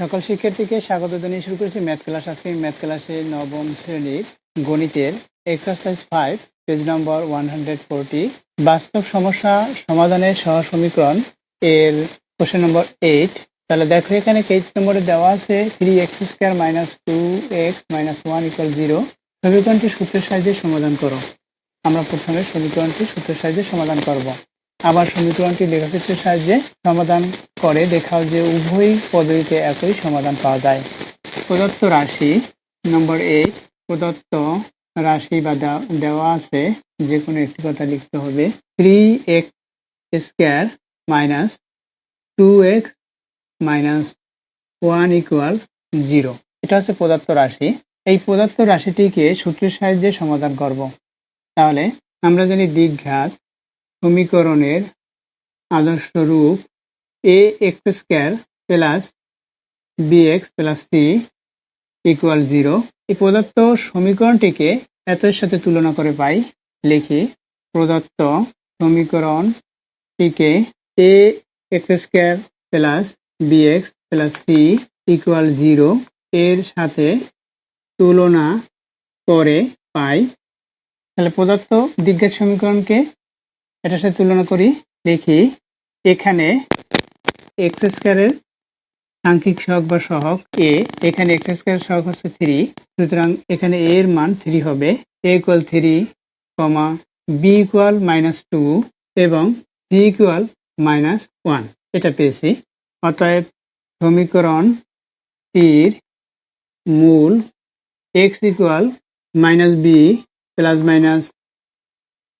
সকল শিক্ষার্থীকে স্বাগত জানিয়ে শুরু করেছি ম্যাথ ক্লাস। আজকে ম্যাথ ক্লাসে নবম শ্রেণীর গণিতের এক্সারসাইজ 5 পেজ নম্বর 140 বাস্তব সমস্যা সমাধানের সহজ সমীকরণ এর কোশ্চেন নম্বর 8। তাহলে দেখো এখানে পেজ নম্বরে দেওয়া আছে 3x² - 2x - 1 = 0। সমীকরণটি সূত্রের সাহায্যে সমাধান করো। আমরা প্রথমে সমীকরণটি সূত্রের সাহায্যে সমাধান করব। আবার সমীকরণটি লেখচিত্রের সাহায্যে সমাধান করে দেখাও যে উভয় পদ্ধতিতে একই সমাধান পাওয়া যায়। প্রদত্ত রাশি নম্বর 8, প্রদত্ত রাশি বা দেওয়া আছে যে কোনো একটি কথা লিখতে হবে। 3x² - 2x - 1 = 0। এটা হচ্ছে প্রদত্ত রাশি। এই প্রদত্ত রাশিটিকে সূত্রের সাহায্যে সমাধান করব। তাহলে আমরা জানি দ্বিঘাত সমীকরণের আদর্শ রূপ ax² + bx + c = 0। এই প্রদত্ত সমীকরণটিকে এতের সাথে তুলনা করে পাই। লিখি প্রদত্ত সমীকরণটিকে ax² + bx + c = 0 এর সাথে তুলনা করে পাই। তাহলে প্রদত্ত দ্বিঘাত সমীকরণকে এটার সাথে তুলনা করি। দেখি এখানে x² এর সাংখ্যিক সহগ বা সহগ a, এখানে x² এর সহগ হচ্ছে 3, সুতরাং এখানে a এর মান 3 হবে। a = 3, b = -2 এবং c = -1 এটা পেয়েছি। অতএব সমীকরণটির মূল x = -b ±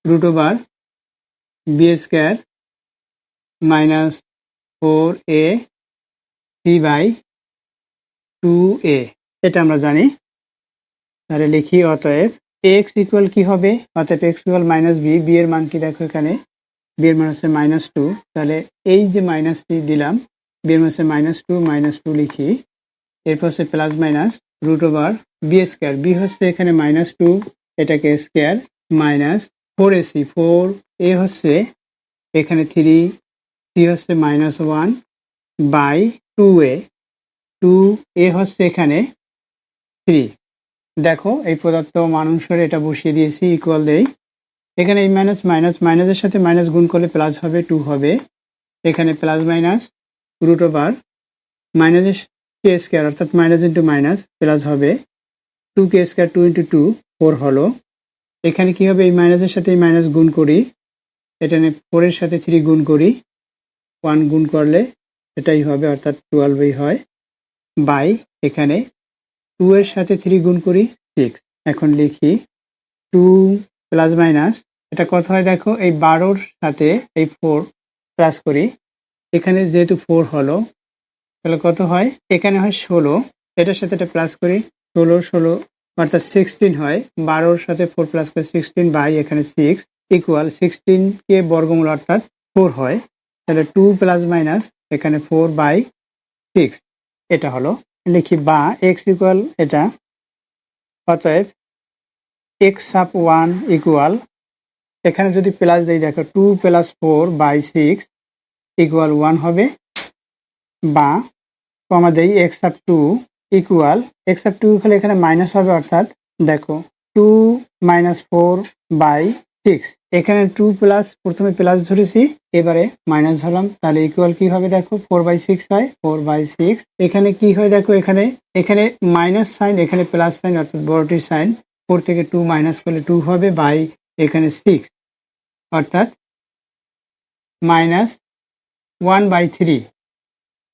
√b² -4ac/2a এটা আমরা জানি। তাহলে লিখি অতএব x = কি হবে? অতএব x = -b, b এর মান কি দেখো এখানে, b এর মান হচ্ছে -2। তাহলে এই যে মাইনাসটি দিলাম, b এর মান হচ্ছে -2 লিখি। এরপর হচ্ছে প্লাস মাইনাস √b², b হচ্ছে এখানে -2, এটাকে স্কয়ার -4ac, 4a হচ্ছে এখানে 3, c হচ্ছে -1/2a, 2a হচ্ছে এখানে 3। দেখো এই প্রদত্ত মান অনুসারে এটা বসিয়ে দিয়েছি, ইকুয়াল দেই। এখানে এই মাইনাসের সাথে মাইনাস গুণ করলে প্লাস হবে, 2 হবে। এখানে প্লাস মাইনাস √k² অর্থাৎ মাইনাস ইন্টু মাইনাস প্লাস হবে 2k², 2 × 2 4 হলো। এখানে কি হবে? এই মাইনাসের সাথে এই মাইনাস গুণ করি, এটা 4 এর সাথে 3 গুণ করি, 1 গুণ করলে এটাই হবে, অর্থাৎ 12 হয়। বাই এখানে 2 এর সাথে 3 গুণ করি, 6। এখন লিখি 2 প্লাস মাইনাস এটা কত হয় দেখো, এই 12-র সাথে এই 4 প্লাস করি, এখানে যেহেতু 4 হলো তাহলে কত হয়, এখানে হয় 16, এটার সাথে এটা প্লাস করি, 16 অর্থাৎ 16 হয়। 12-র সাথে 4 প্লাস করে 16 বাই এখানে 6 ইকুয়াল 16 কে বর্গমূল অর্থাৎ 4 হয়। তাহলে 2 প্লাস মাইনাস এখানে 4/6 এটা হলো। লিখি বা x ইকুয়াল এটা, অতএব x1 ইকুয়াল, এখানে যদি প্লাস দেই দেখো 2 + 4/6 ইকুয়াল 1 হবে। বা কমা দেই x2 ইকুয়াল, x2 হলে এখানে মাইনাস হবে, অর্থাৎ দেখো 2 - 4/6, এখানে 2 প্লাস, প্রথমে প্লাস ধরেছি এবারে মাইনাস ধরলাম, তাহলে ইকুয়াল কি হবে দেখো 4/6 হয়, 4/6। এখানে কি হয় দেখো, এখানে মাইনাস সাইন, এখানে প্লাস সাইন, অর্থাৎ বড়টির সাইন, 4 থেকে 2 মাইনাস করলে 2 হবে, বাই এখানে 6 অর্থাৎ -1/3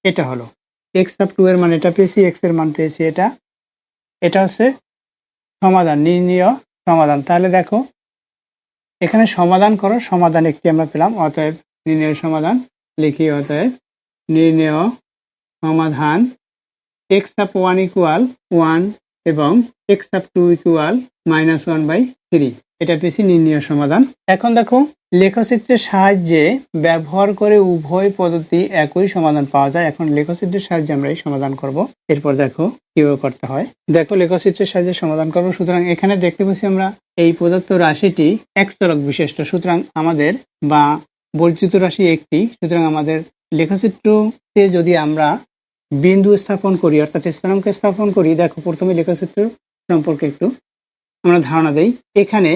এটা হলো। x2 এর মান এটা পেয়েছি, x এর মান পেয়েছি এটা। এটা হচ্ছে সমাধান, নির্ণেয় সমাধান। তাহলে দেখো এখানে সমাধান করো, সমাধান একটি আমরা পেলাম। অতএব নির্ণেয় সমাধান লিখি, অতএব নির্ণেয় সমাধান x1 = 1 এবং x2 = -1/3 এটা পেয়েছি নির্ণেয় সমাধান। এখন দেখো লেখচিত্রের সাহায্যে ব্যবহার করে উভয় পদ্ধতি একই সমাধান পাওয়া যায়। এখন লেখচিত্রের সাহায্যে আমরা এই সমাধান করব। এরপর দেখো কিভাবে করতে হয়। দেখো লেখচিত্রের সাহায্যে সমাধান করব। সুতরাং এখানে দেখতে পাচ্ছি আমরা এই প্রদত্ত রাশিটি এক চলক বিশিষ্ট, সুতরাং আমাদের বা বর্জিত রাশি একটি, সুতরাং আমাদের লেখচিত্রতে যদি আমরা বিন্দু স্থাপন করি অর্থাৎ স্থানাঙ্ক স্থাপন করি, দেখো প্রথমে লেখচিত্র সম্পর্কে একটু আমরা ধারণা দেই। এখানে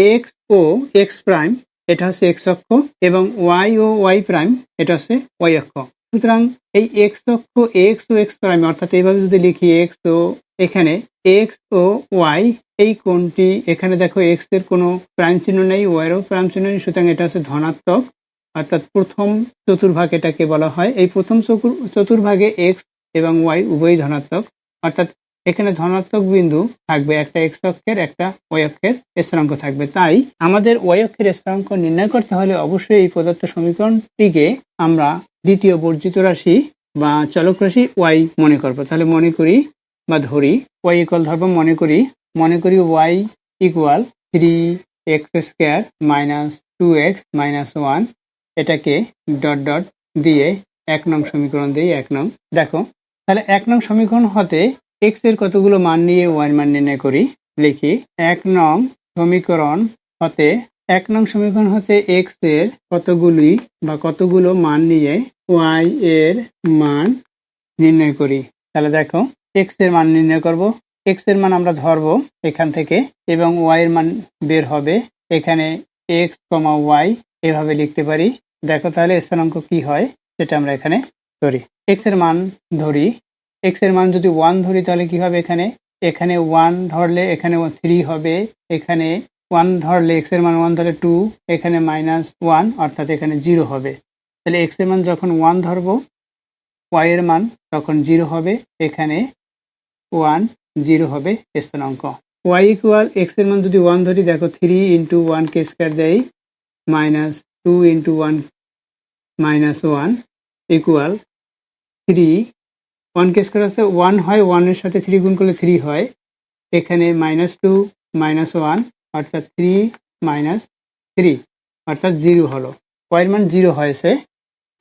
এক্স ও এক্স প্রাইম এটা হচ্ছে এক্স অক্ষ এবং ওয়াই ও ওয়াই প্রাইম এটা হচ্ছে ওয়াই অক্ষ। সুতরাং এই এক্স অক্ষ এক্স ও এক্স প্রাইম অর্থাৎ এইভাবে যদি লিখি এক্স ও এখানে এক্স ও ওয়াই এই কোণটি, এখানে দেখো এক্স এর কোনো প্রাইম চিহ্ন নেই, ওয়াই এরও প্রাইম চিহ্ন নেই, সুতরাং এটা হচ্ছে ধনাত্মক অর্থাৎ প্রথম চতুর্ভাগ এটাকে বলা হয়। এই প্রথম চতুর্ভাগে এক্স এবং ওয়াই উভয়ই ধনাত্মক অর্থাৎ এখানে ধনাত্মক বিন্দু থাকবে, একটা এক্স অক্ষের একটা ওয়াই অক্ষের স্থানাঙ্ক থাকবে। তাই আমাদের ওয়াই অক্ষের স্থানাঙ্ক নির্ণয় করতে হলে অবশ্যই এই প্রদত্ত সমীকরণটিকে আমরা দ্বিতীয় বর্জিত রাশি বা চলক রাশি ওয়াই মনে করব। তাহলে মনে করি বা ধরি ওয়াই ইকুয়াল ধরবো, মনে করি Y equal 3x² minus 2x minus 1, এটাকে ডট ডট দিয়ে 1 নং সমীকরণ দিই। 1 নং দেখো, তাহলে 1 নং সমীকরণ হতে x এর কতগুলো মান নিয়ে y এর মান নির্ণয় করি। লিখি 1 নং সমীকরণ হতে x এর কতগুলো মান নিয়ে y এর মান নির্ণয় করি। তাহলে দেখো x এর মান নির্ণয় করব, x এর মান আমরা ধরবো এখান থেকে এবং y এর মান বের হবে এখানে x, y এভাবে লিখতে পারি। দেখো তাহলে স্থানাঙ্ক কি হয় সেটা আমরা এখানে ধরি। x এর মান ধরি, x এর মান যদি 1 ধরি তাহলে কি হবে, এখানে 1 ধরলে এখানে 3 হবে, এখানে 1 ধরলে x এর মান 1 ধরলে 2, এখানে -1 অর্থাৎ এখানে 0 হবে। তাহলে x এর মান যখন 1 ধরবো y এর মান তখন 0 হবে, এখানে 1 0 হবে স্থানাঙ্ক। y ইকুয়াল x এর মান যদি 1 ধরি, দেখো 3 × 1k² দেই মাইনাস 2 × 1 মাইনাস 1 ইকুয়াল 3, 1k² আছে 1 হয়, 1 এর সাথে 3 গুণ করলে 3 হয়, এখানে -2 -1 অর্থাৎ 3 -3 অর্থাৎ 0 হলো। y এর মান 0 হয়েছে।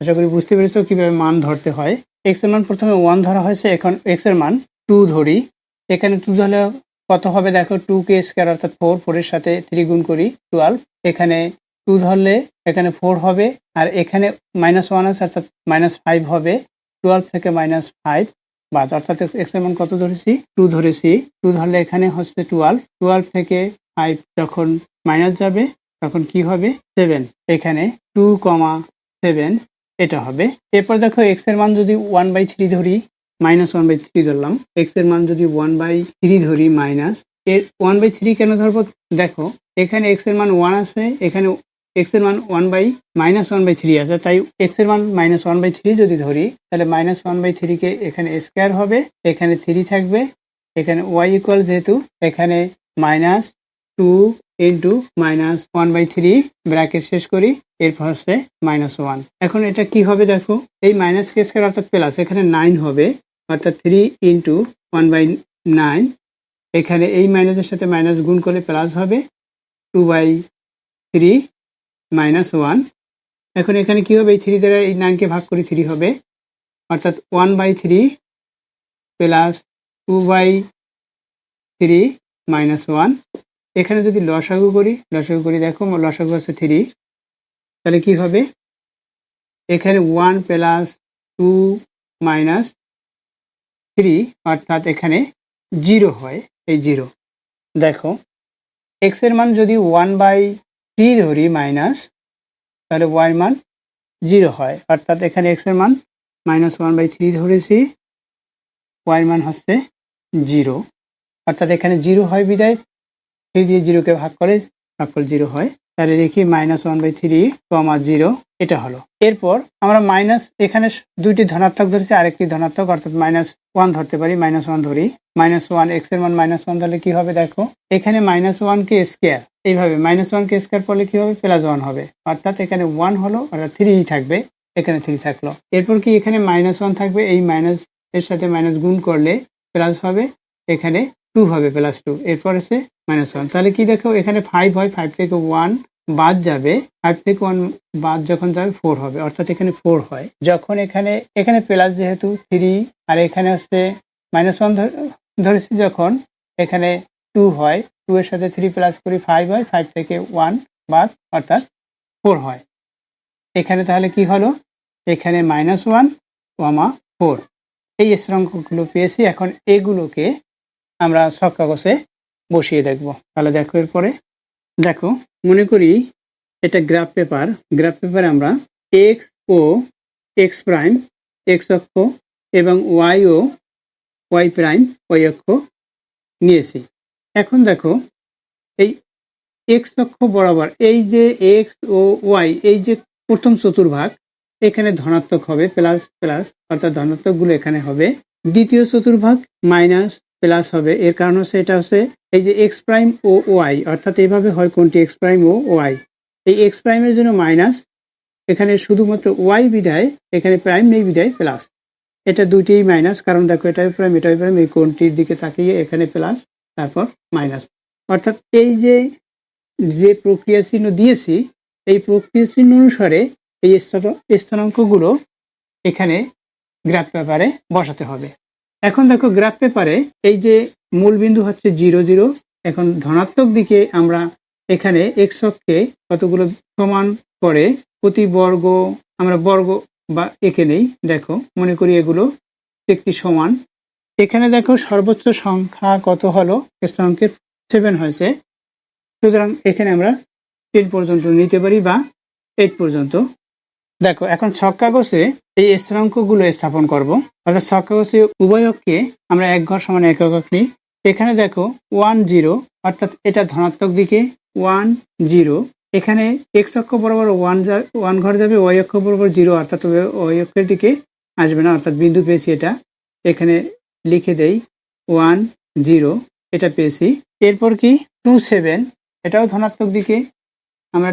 আশা করি বুঝতে পেরেছো কিভাবে মান ধরতে হয়। x এর মান প্রথমে 1 ধরা হয়েছে, এখন x এর মান 2 ধরি। এখানে 2 ধরলে কত হবে, দেখো 2k² অর্থাৎ 4 এর সাথে 3 গুণ করি 12, এখানে 2 ধরলে এখানে 4 হবে আর এখানে -1 আছে অর্থাৎ -5 হবে, 12 থেকে -5 বাদ অর্থাৎ x এর মান কত ধরেছি, 2 ধরেছি। 2 ধরলে এখানে হচ্ছে 12 থেকে 5 যখন মাইনাস যাবে তখন কি হবে 7, এখানে 2,7 এটা হবে। এরপর দেখো x এর মান যদি 1/3 ধরি, -1/3 ধরলাম, x এর মান যদি 1/3 ধরি মাইনাস এর 1/3 কেন ধরবো, দেখো এখানে x এর মান 1 আছে, এখানে x এর মান -1/3 আছে, তাই x এর মান -1/3 যদি ধরি তাহলে -1/3 কে এখানে স্কয়ার হবে, এখানে 3 থাকবে, এখানে y ইকুয়াল যেহেতু এখানে -2 × -1/3 ব্র্যাকেট শেষ করি, এরপর হচ্ছে -1। এখন এটা কি হবে, দেখো এই -k² অর্থাৎ প্লাস, এখানে 9 হবে অর্থাৎ 3 × 1/9, এখানে এই মাইনাসের সাথে মাইনাস গুণ করলে প্লাস হবে 2/3 -1। এখন এখানে কি হবে, এই 3 দ্বারা এই 9 কে ভাগ করি 3 হবে অর্থাৎ 1/3 প্লাস 2/3 -1। এখানে যদি লসাগু করি দেখো লসাগু আছে 3, তাহলে কি হবে, এখানে 1 প্লাস 2 মাইনাস 3 অর্থাৎ এখানে 0 হয়, এই 0। দেখো x এর মান যদি 1/3 ধরি মাইনাস, তাহলে y এর মান 0 হয় অর্থাৎ এখানে x এর মান -1/3 ধরেছি, y এর মান হচ্ছে 0 অর্থাৎ এখানে 0 হয় বিদায় 3 দিয়ে 0 কে ভাগ করে ভাগফল 0 হয়। তাহলে দেখি -1/3, 0 এটা হলো। এরপর আমরা মাইনাস, এখানে দুইটি ধনাত্মক ধরেছি আরেকটি ধনাত্মক অর্থাৎ -1 ধরতে পারি, -1 ধরি, -1 x এর মান -1 ধরলে কি হবে, দেখো এখানে -1 কে স্কয়ার, এইভাবে -1 কে স্কয়ার করলে কি হবে, +1 হবে অর্থাৎ এখানে 1 হলো অর্থাৎ 3 থাকবে, এখানে 3 থাকলো। এরপর কি এখানে -1 থাকবে, এই মাইনাস এর সাথে মাইনাস গুণ করলে প্লাস হবে, এখানে 2 হবে +2, এরপর আছে -1। তাহলে কি দেখো এখানে 5 হয়, 5 থেকে 1 বাদ যাবে, 5 থেকে 1 বাদ যখন যাবে 4 হবে অর্থাৎ এখানে 4 হয়। যখন এখানে প্লাস যেহেতু 3 আর এখানে হচ্ছে -1 ধরেছি, যখন এখানে 2 হয়, 2 এর সাথে 3 প্লাস করি 5 হয়, 5 থেকে 1 বাদ অর্থাৎ 4 হয়। এখানে তাহলে কি হলো, এখানে -1, 4 এই স্থিরাঙ্কগুলো পেয়েছি। এখন এগুলোকে আমরা ছক কাগজে বসিয়ে দেখব। তাহলে দেখো এরপরে দেখো, মনে করি এটা গ্রাফ পেপার। গ্রাফ পেপারে আমরা এক্স ও এক্স প্রাইম এক্স অক্ষ এবং ওয়াই ও ওয়াই প্রাইম ওয়াই অক্ষ নিয়েছি। এখন দেখো এই এক্স অক্ষ বরাবর এই যে এক্স ও ওয়াই, এই যে প্রথম চতুর্ভাগ এখানে ধনাত্মক হবে, প্লাস প্লাস অর্থাৎ ধনাত্মকগুলো এখানে হবে। দ্বিতীয় চতুর্ভাগ মাইনাস প্লাস হবে। এর কারণ হচ্ছে এটা হচ্ছে এই যে এক্স প্রাইম ও ওয়াই, অর্থাৎ এইভাবে হয় কোনটি এক্স প্রাইম ও ওয়াই। এই এক্স প্রাইমের জন্য মাইনাস, এখানে শুধুমাত্র ওয়াই বিধায়, এখানে প্রাইম নেই বিধায় প্লাস। এটা দুইটিই মাইনাস, কারণ দেখো এটাই প্রাইম এটাই প্রাইম, এই কোনটির দিকে তাকিয়ে এখানে প্লাস তারপর মাইনাস। অর্থাৎ এই যে প্রক্রিয়া চিহ্ন দিয়েছি এই প্রক্রিয়া চিহ্ন অনুসারে এই স্থানাঙ্কগুলো এখানে গ্রাফ পেপারে বসাতে হবে। এখন দেখো গ্রাফ পেপারে এই যে মূল বিন্দু হচ্ছে 0 0। এখন ধনাত্মক দিকে আমরা এখানে এক্স অক্ষে কতগুলো সমান করে প্রতি বর্গ আমরা বর্গ বা এঁকে নেই। দেখো মনে করি এগুলো একটি সমান। এখানে দেখো সর্বোচ্চ সংখ্যা কত হলো, স্থানাঙ্কের 7 হয়েছে। সুতরাং এখানে আমরা 10 পর্যন্ত নিতে পারি বা 8 পর্যন্ত। দেখো এখন ছক কাগজে এই স্থানাঙ্কগুলো স্থাপন করব। অর্থাৎ ছক কাগজে উভয় অক্ষে আমরা এক ঘর সমান এক একক নিই। এখানে দেখো 1 0, অর্থাৎ এটা ধনাত্মক দিকে 1 0। এখানে এক্স অক্ষ বরাবর 1 ঘর যাবে, ওয়াই অক্ষ বরাবর 0, অর্থাৎ ওয়াই অক্ষের দিকে আসবে না, অর্থাৎ বিন্দু পেয়েছি। এটা এখানে লিখে দেই 1 0, এটা পেয়েছি। এরপর কি 2 7, এটাও ধনাত্মক দিকে, আমরা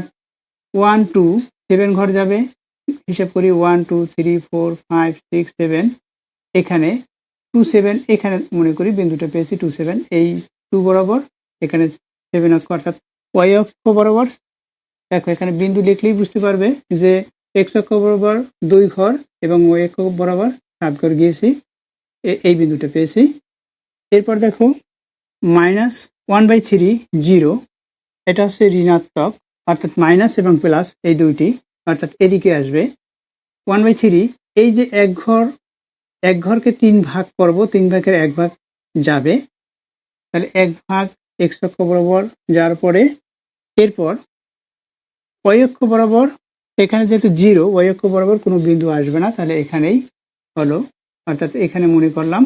1 2 7 ঘর যাবে, হিসাব করি 1 2 3 4 5 6 7। এখানে 2 7, এখানে মনে করি বিন্দুটা পেয়েছি 2 7, এই 2 বরাবর এখানে 7 অক্ষ অর্থাৎ ওয়াই অক্ষ বরাবর। দেখো এখানে বিন্দু লিখলেই বুঝতে পারবে যে এক্স অক্ষ বরাবর 2 ঘর এবং ওয়াই অক্ষ বরাবর 7 ঘর গিয়েছি, এই বিন্দুটা পেয়েছি। এরপর দেখো -1/3 0, এটা হচ্ছে ঋণাত্মক, অর্থাৎ মাইনাস এবং প্লাস এই দুইটি, অর্থাৎ এদিকে আসবে। 1/3 এই যে এক ঘরকে 3 ভাগ করব, 3 ভাগের 1 ভাগ যাবে, তাহলে 1 ভাগ এক্স অক্ষ বরাবর যাওয়ার পরে এরপর ওয়াই অক্ষ বরাবর এখানে যেহেতু 0, ওয়াই অক্ষ বরাবর কোনো বিন্দু আসবে না, তাহলে এখানেই হলো। অর্থাৎ এখানে মনে করলাম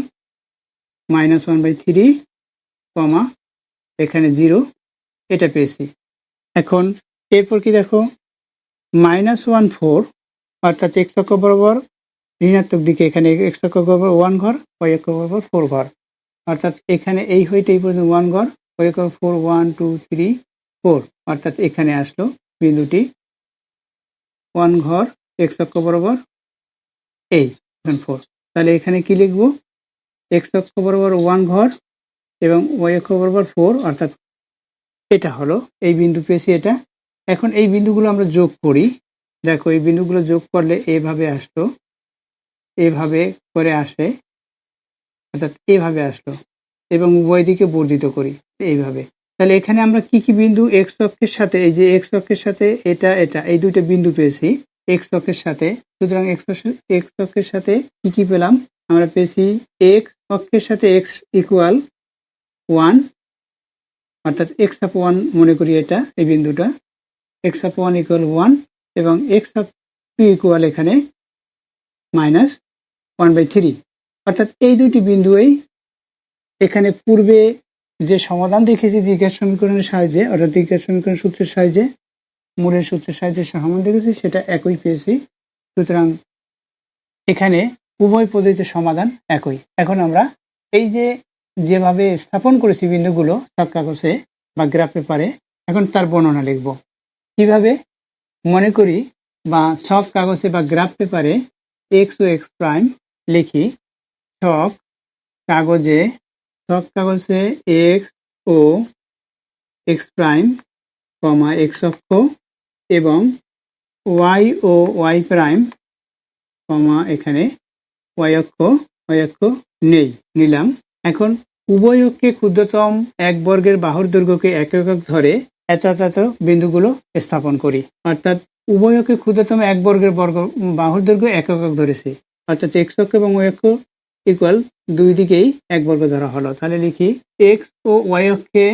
-1/3 কমা এখানে 0, এটা পেয়েছি। এখন এরপর কি দেখো -1/4, অর্থাৎ এক্স অক্ষ বরাবর ঋণাত্মক দিকে, এখানে এক্স অক্ষ বরাবর 1 ঘর, ওয়াই অক্ষ বরাবর 4 ঘর, অর্থাৎ এখানে এই হইতে এই পর্যন্ত 1 ঘর, ওয়াই অক্ষ 4 1 2 3 4, অর্থাৎ এখানে আসলো বিন্দুটি 1 ঘর এক্স অক্ষ বরাবর এই 4। তাহলে এখানে কি লিখবো, এক্স অক্ষ বরাবর 1 ঘর এবং ওয়াই অক্ষ বরাবর 4, অর্থাৎ এটা হলো এই বিন্দু পেয়েছি এটা। এখন এই বিন্দুগুলো আমরা যোগ করি। দেখো এই বিন্দুগুলো যোগ করলে এভাবে আসলো, এভাবে করে আসে, অর্থাৎ এভাবে আসলো এবং উভয় দিকে বর্ধিত করি এইভাবে। তাহলে এখানে আমরা কি কি বিন্দু এক্স অক্ষের সাথে, এই যে এক্স অক্ষের সাথে এটা এই দুইটা বিন্দু পেয়েছি এক্স অক্ষের সাথে। সুতরাং এক্স অক্ষের সাথে কি কি পেলাম, আমরা পেয়েছি এক্স অক্ষের সাথে এক্স ইকুয়াল 1, অর্থাৎ এক্স আপ 1 মনে করি এটা এই বিন্দুটা, এক্স আপ 1 ইকুয়াল 1 এবং এক্স আপ 2 ইকুয়াল এখানে -1/3, অর্থাৎ এই দুটি বিন্দুই এখানে পূর্বে যে সমাধান দেখেছি দ্বিঘাত সমীকরণের সাহায্যে, অর্থাৎ দ্বিঘাত সমীকরণ সূত্রের সাহায্যে, মূলের সূত্রের সাহায্যে সমাধান দেখেছি, সেটা একই পেয়েছি। সুতরাং এখানে উভয় পদ্ধতির সমাধান একই। এখন আমরা এই যেভাবে স্থাপন করেছি বিন্দুগুলো ছক কাগজে বা গ্রাফ পেপারে, এখন তার বর্ণনা লিখব। কিভাবে, মনে করি বা ছক কাগজে বা গ্রাফ পেপারে এক্স ও এক্স প্রাইম লিখি। ছক কাগজে এক্স ও এক্স প্রাইম কমা এক্স অক্ষ এবং ওয়াই ও ওয়াই প্রাইম কমা এখানে ওয়াই অক্ষ নেই, নিলাম। এখন উভয় অক্ষে ক্ষুদ্রতম এক বর্গের বাহুর দৈর্ঘ্যকে এক একক ধরে এত বিন্দুগুলো স্থাপন করি। অর্থাৎ উভয় অক্ষে ক্ষুদ্রতম এক বর্গের বাহুর দৈর্ঘ্য এক একক ধরেছি, অর্থাৎ এক্স অক্ষ এবং ওয়াই অক্ষ ইকুয়াল দুই দিকেই এক বর্গ ধরা হলো। তাহলে লিখি এক্স ও ওয়াই অক্ষে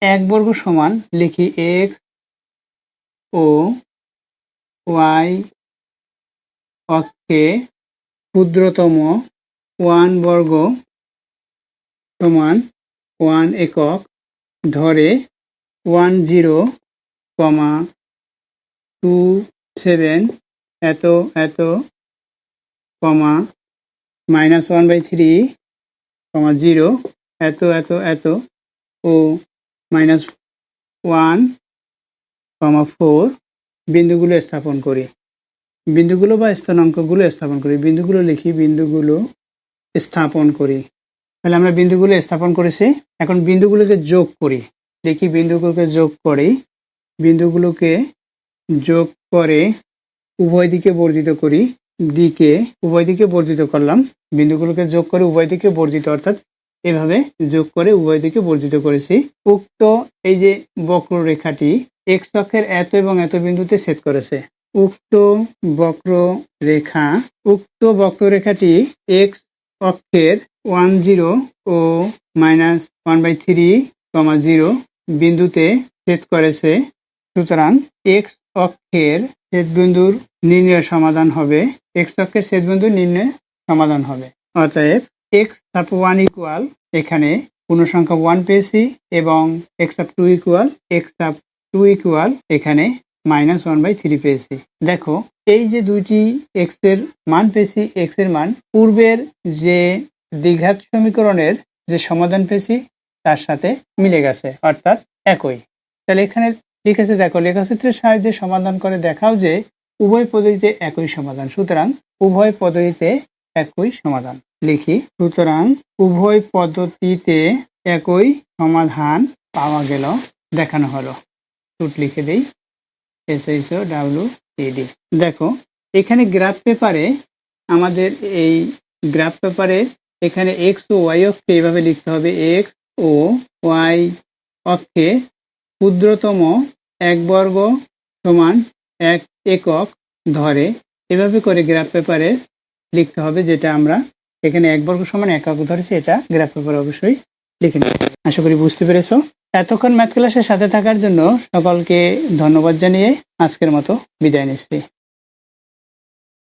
এক বর্গ সমান, লিখি এক্স ও ওয়াই অক্ষে ক্ষুদ্রতম 1 বর্গ সমান 1 একক ধরে 10,27 এত এত কমা -1/3 0 এত এত এত ও -1,4 বিন্দুগুলো স্থাপন করি। বিন্দুগুলো বা স্থানাঙ্কগুলো স্থাপন করি। বিন্দুগুলো লিখি, বিন্দুগুলো স্থাপন করি। তাহলে আমরা বিন্দুগুলো স্থাপন করেছি। এখন বিন্দুগুলোকে যোগ করি। দেখি বিন্দুগুলোকে যোগ করি। বিন্দুগুলোকে যোগ করে উভয় দিকে বর্ধিত করি। উভয় দিকে বর্ধিত করলাম। বিন্দুগুলোকে যোগ করে উভয় দিকে বর্ধিত, অর্থাৎ এভাবে যোগ করে উভয় দিকে বর্ধিত করেছি। উক্ত এই যে বক্ররেখাটি এক্স অক্ষের এত এবং এত বিন্দুতে ছেদ করেছে। উক্ত বক্ররেখাটি এক্স অক্ষের 10 ও -1/3, 0 বিন্দুতে ছেদ করেছে। সুতরাং এক্স অক্ষের ছেদবিন্দুর নির্ণয় সমাধান হবে, এক্স অক্ষের ছেদবিন্দুর নির্ণয় সমাধান হবে। অতএব এক্স সাব 1 ইকুয়াল, এখানে পূর্ণসংখ্যা 1 পেয়েছি এবং এক্স সাব 2 ইকুয়াল এখানে -1/3 পেয়েছি। দেখো এই যে দুইটি এক্স এর মান পেয়েছি, এক্স এর মান পূর্বের যে দ্বিঘাত সমীকরণের যে সমাধান পেয়েছি তার সাথে মিলে গেছে, অর্থাৎ একই। তাহলে এখানে লিখেছে, দেখো লেখচিত্রের সাহায্যে সমাধান করে দেখাও যে উভয় পদ্ধতিতে একই সমাধান। সুতরাং উভয় পদ্ধতিতে একই সমাধান লিখি। সুতরাং উভয় পদ্ধতিতে একই সমাধান পাওয়া গেল, দেখানো হলো। টুট লিখে দেই, SHOWTD। দেখো এখানে গ্রাফ পেপারে আমাদের এই গ্রাফ পেপারে এখানে এক্স ও ওয়াই অক্ষে এইভাবে লিখতে হবে, এক্স ও ওয়াই অক্ষে ক্ষুদ্রতম 1 বর্গ সমান 1 একক ধরে এভাবে করে গ্রাফ পেপারে লিখতে হবে, যেটা আমরা এখানে 1 বর্গ সমান 1 একক ধরেছি, এটা গ্রাফ পেপারে অবশ্যই লিখে নিতে হবে। আশা করি বুঝতে পেরেছো। এতক্ষণ ম্যাথ ক্লাসের সাথে থাকার জন্য সকলকে ধন্যবাদ জানিয়ে আজকের মতো বিদায় নিচ্ছি।